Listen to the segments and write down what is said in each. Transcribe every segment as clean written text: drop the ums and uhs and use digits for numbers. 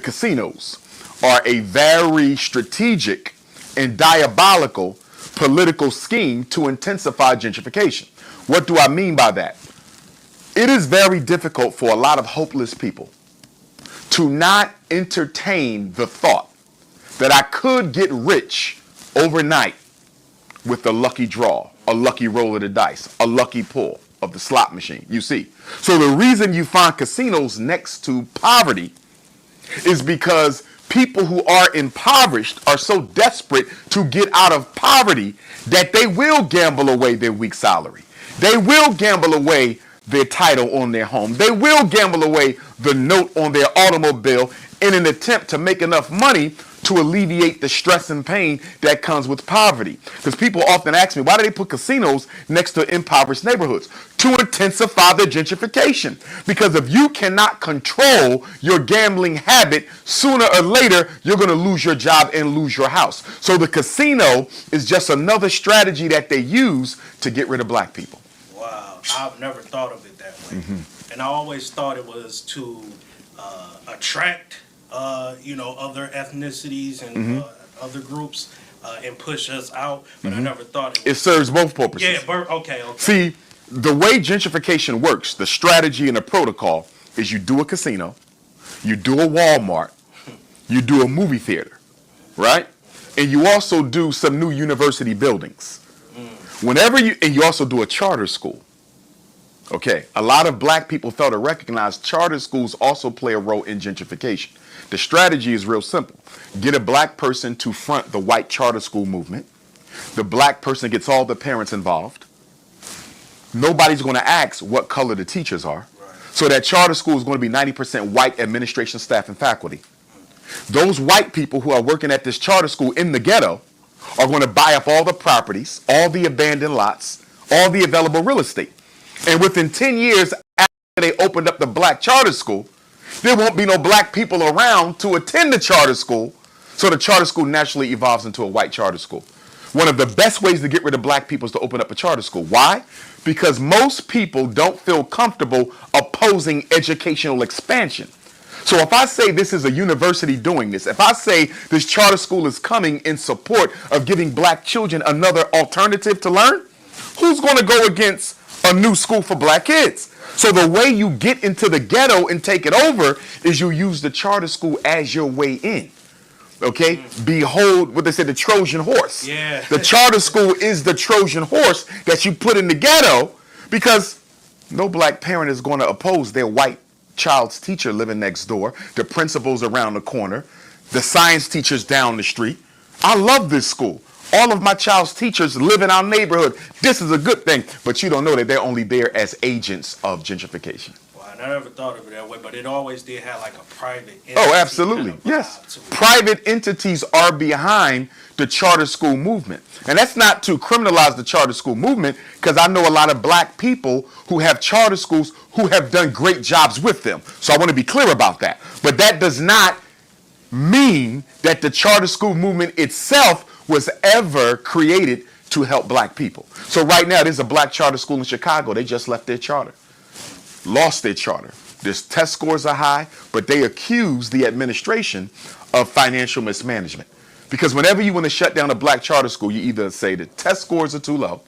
Casinos are a very strategic and diabolical political scheme to intensify gentrification. What do I mean by that? It is very difficult for a lot of hopeless people to not entertain the thought that I could get rich overnight with a lucky draw, a lucky roll of the dice, a lucky pull of the slot machine, you see. So the reason you find casinos next to poverty is because people who are impoverished are so desperate to get out of poverty that they will gamble away their week's salary. They will gamble away their title on their home. They will gamble away the note on their automobile in an attempt to make enough money to alleviate the stress and pain that comes with poverty. Because people often ask me, why do they put casinos next to impoverished neighborhoods? To intensify the gentrification. Because if you cannot control your gambling habit, sooner or later, you're going to lose your job and lose your house. So the casino is just another strategy that they use to get rid of black people. Wow, I've never thought of it that way. And I always thought it was to attract other ethnicities and other groups and push us out, but I never thought it serves both purposes. Yeah, okay. See, the way gentrification works, the strategy and the protocol is you do a casino, you do a Walmart, you do a movie theater, right? And you also do some new university buildings. And you also do a charter school. Okay, a lot of black people fail to recognize charter schools also play a role in gentrification. The strategy is real simple. Get a black person to front the white charter school movement. The black person gets all the parents involved. Nobody's going to ask what color the teachers are. So that charter school is going to be 90% white administration staff and faculty. Those white people who are working at this charter school in the ghetto are going to buy up all the properties, all the abandoned lots, all the available real estate. And within 10 years after they opened up the black charter school, there won't be no black people around to attend the charter school. So the charter school naturally evolves into a white charter school. One of the best ways to get rid of black people is to open up a charter school. Why? Because most people don't feel comfortable opposing educational expansion. So if I say this is a university doing this, if I say this charter school is coming in support of giving black children another alternative to learn, who's going to go against a new school for black kids? So the way you get into the ghetto and take it over is you use the charter school as your way in. Okay? Behold what they say, the Trojan horse. Yeah. The charter school is the Trojan horse that you put in the ghetto because no black parent is going to oppose their white child's teacher living next door, the principal's around the corner, the science teacher's down the street. I love this school. All of my child's teachers live in our neighborhood. This is a good thing, but you don't know that they're only there as agents of gentrification. Well, I never thought of it that way, but it always did have like a private entity. Oh, absolutely. Yes. Private entities are behind the charter school movement. And that's not to criminalize the charter school movement, because I know a lot of black people who have charter schools who have done great jobs with them. So I want to be clear about that. But that does not mean that the charter school movement itself was ever created to help black people. So right now, there's a black charter school in Chicago. They just left their charter, lost their charter. Their test scores are high, but they accuse the administration of financial mismanagement. Because whenever you want to shut down a black charter school, you either say the test scores are too low,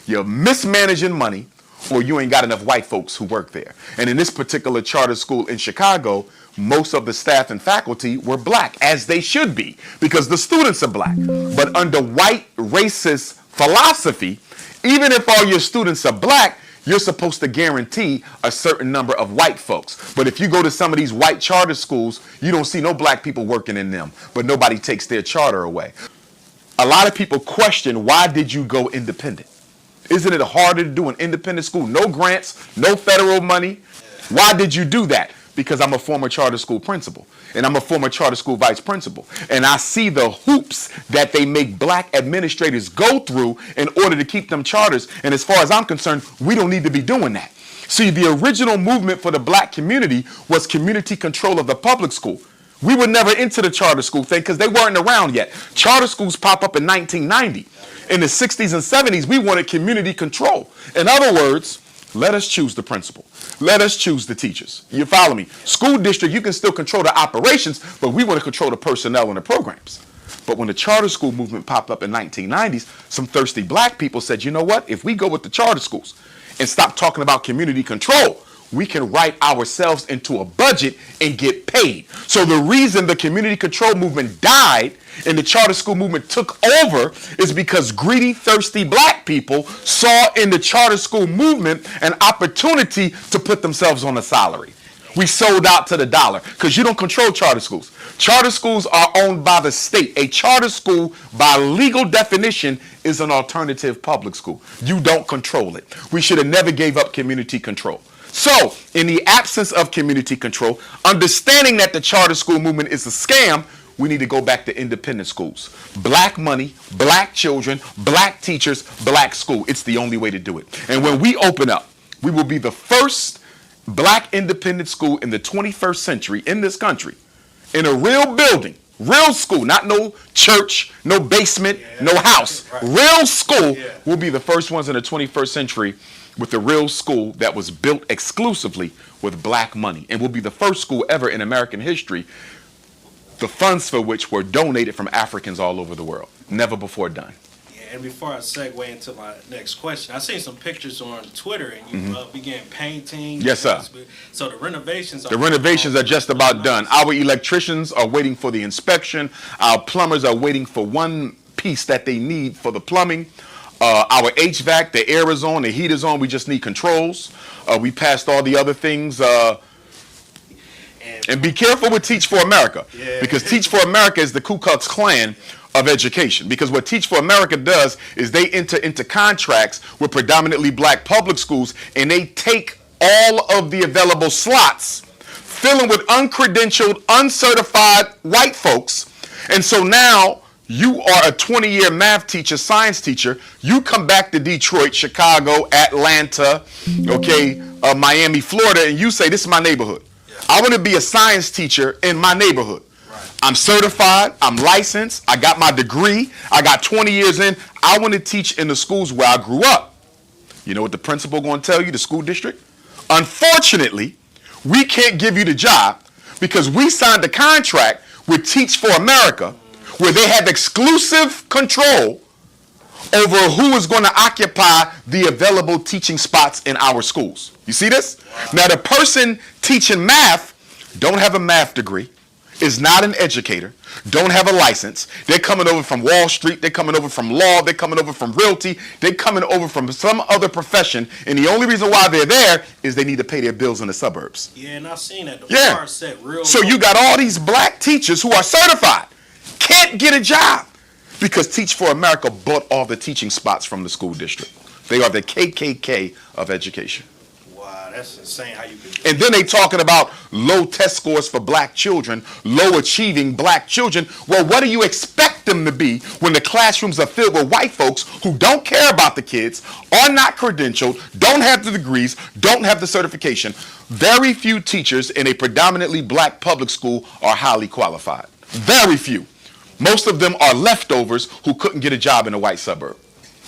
you're mismanaging money, or you ain't got enough white folks who work there. And in this particular charter school in Chicago, most of the staff and faculty were black, as they should be, because the students are black. But under white racist philosophy, even if all your students are black, you're supposed to guarantee a certain number of white folks. But if you go to some of these white charter schools, you don't see no black people working in them, but nobody takes their charter away. A lot of people question, why did you go independent? Isn't it harder to do an independent school? No grants, no federal money. Why did you do that? Because I'm a former charter school principal, and I'm a former charter school vice principal. And I see the hoops that they make black administrators go through in order to keep them charters. And as far as I'm concerned, we don't need to be doing that. See, the original movement for the black community was community control of the public school. We were never into the charter school thing because they weren't around yet. Charter schools pop up in 1990. In the 60s and 70s, we wanted community control. In other words, Let us choose the principal. Let us choose the teachers. You follow me? School district, you can still control the operations, but we want to control the personnel and the programs. But when the charter school movement popped up in 1990s, some thirsty black people said, you know what? If we go with the charter schools and stop talking about community control, we can write ourselves into a budget and get paid. So the reason the community control movement died and the charter school movement took over is because greedy, thirsty black people saw in the charter school movement an opportunity to put themselves on a salary. We sold out to the dollar because you don't control charter schools. Charter schools are owned by the state. A charter school, by legal definition, is an alternative public school. You don't control it. We should have never gave up community control. So, in the absence of community control, understanding that the charter school movement is a scam, we need to go back to independent schools. Black money, black children, black teachers, black school. It's the only way to do it. And when we open up, we will be the first black independent school in the 21st century in this country, in a real building, real school, not no church, no basement, no house. Right. Real school will be the first ones in the 21st century with a real school that was built exclusively with black money, and will be the first school ever in American history, the funds for which were donated from Africans all over the world. Never before done. And before I segue into my next question, I seen some pictures on Twitter, and you began painting. Yes, sir. So the renovations are just about done. Our electricians are waiting for the inspection. Our plumbers are waiting for one piece that they need for the plumbing. Our HVAC, the air is on, the heat is on. We just need controls. We passed all the other things. And be careful with Teach for America, because Teach for America is the Ku Klux Klan of education. Because what Teach for America does is they enter into contracts with predominantly black public schools, and they take all of the available slots, fill them with uncredentialed, uncertified white folks. And so now you are a 20-year math teacher, science teacher. You come back to Detroit, Chicago, Atlanta, Miami, Florida, and you say, this is my neighborhood. I want to be a science teacher in my neighborhood. Right. I'm certified. I'm licensed. I got my degree. I got 20 years in. I want to teach in the schools where I grew up. You know what the principal going to tell you, the school district? Unfortunately, we can't give you the job because we signed a contract with Teach for America where they have exclusive control over who is going to occupy the available teaching spots in our schools. You see this? Wow. Now, the person teaching math don't have a math degree, is not an educator, don't have a license. They're coming over from Wall Street. They're coming over from law. They're coming over from realty. They're coming over from some other profession. And the only reason why they're there is they need to pay their bills in the suburbs. Yeah, and I've seen that. The bar set real So you got all these black teachers who are certified, can't get a job because Teach for America bought all the teaching spots from the school district. They are the KKK of education. Wow, that's insane how you can do And then they talking about low test scores for black children, low achieving black children. Well, what do you expect them to be when the classrooms are filled with white folks who don't care about the kids, are not credentialed, don't have the degrees, don't have the certification? Very few teachers in a predominantly black public school are highly qualified. Very few. Most of them are leftovers who couldn't get a job in a white suburb.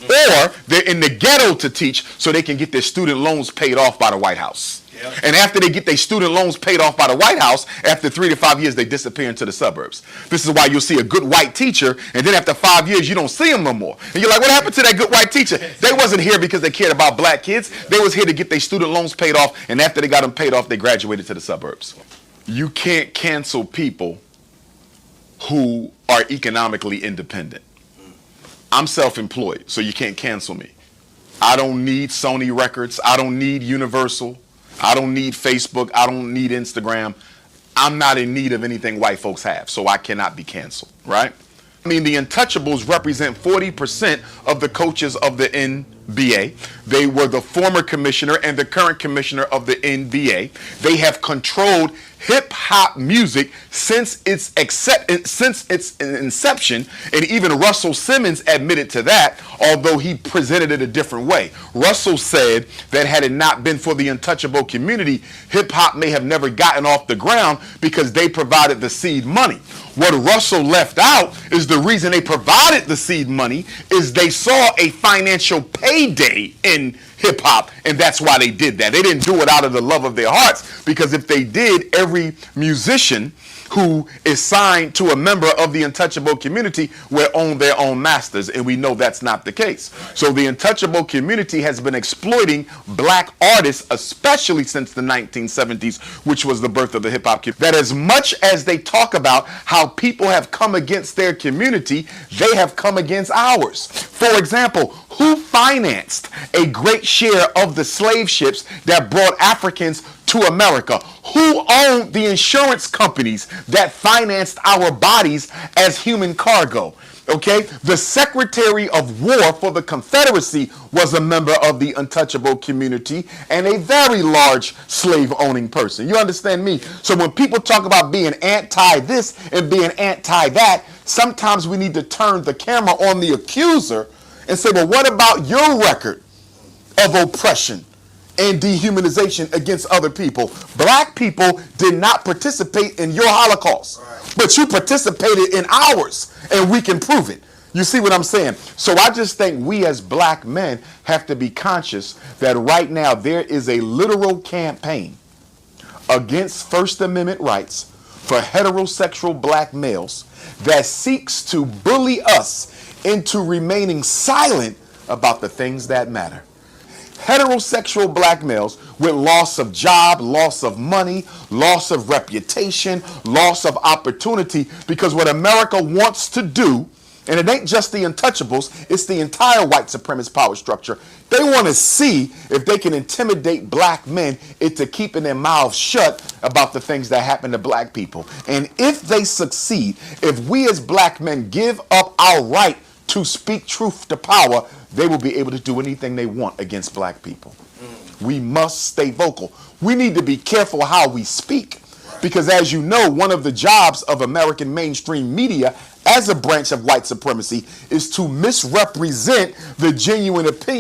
Or they're in the ghetto to teach so they can get their student loans paid off by the White House. Yep. And after they get their student loans paid off by the White House, after 3 to 5 years, they disappear into the suburbs. This is why you'll see a good white teacher, and then after 5 years, you don't see them no more. And you're like, what happened to that good white teacher? They wasn't here because they cared about black kids. They was here to get their student loans paid off, and after they got them paid off, they graduated to the suburbs. You can't cancel people who are economically independent. I'm self-employed, so you can't cancel me. I don't need Sony Records. I don't need Universal. I don't need Facebook. I don't need Instagram. I'm not in need of anything white folks have, so I cannot be canceled, right? I mean, the Untouchables represent 40% of the coaches of the NBA. They were the former commissioner and the current commissioner of the NBA. They have controlled hip-hop music since its inception, and even Russell Simmons admitted to that, although he presented it a different way. Russell said that had it not been for the untouchable community, hip-hop may have never gotten off the ground because they provided the seed money. What Russell left out is the reason they provided the seed money is they saw a financial pay heyday in hip hop, and that's why they did that. They didn't do it out of the love of their hearts, because if they did, every musician who is signed to a member of the untouchable community will own their own masters, and we know that's not the case. So the untouchable community has been exploiting black artists, especially since the 1970s, which was the birth of the hip-hop community. That as much as they talk about how people have come against their community, they have come against ours. For example, who financed a great share of the slave ships that brought Africans to America? Who owned the insurance companies that financed our bodies as human cargo? Okay, the Secretary of War for the Confederacy was a member of the untouchable community and a very large slave owning person. You understand me? So when people talk about being anti this and being anti that, sometimes we need to turn the camera on the accuser and say, well, what about your record of oppression and dehumanization against other people? Black people did not participate in your Holocaust, but you participated in ours, and we can prove it. You see what I'm saying? So I just think we as black men have to be conscious that right now there is a literal campaign against First Amendment rights for heterosexual black males that seeks to bully us into remaining silent about the things that matter. Heterosexual black males with loss of job, loss of money, loss of reputation, loss of opportunity, because what America wants to do, and it ain't just the untouchables, it's the entire white supremacist power structure. They want to see if they can intimidate black men into keeping their mouths shut about the things that happen to black people. And if they succeed, if we as black men give up our right to speak truth to power, they will be able to do anything they want against black people. We must stay vocal. We need to be careful how we speak, because as you know, one of the jobs of American mainstream media as a branch of white supremacy is to misrepresent the genuine opinion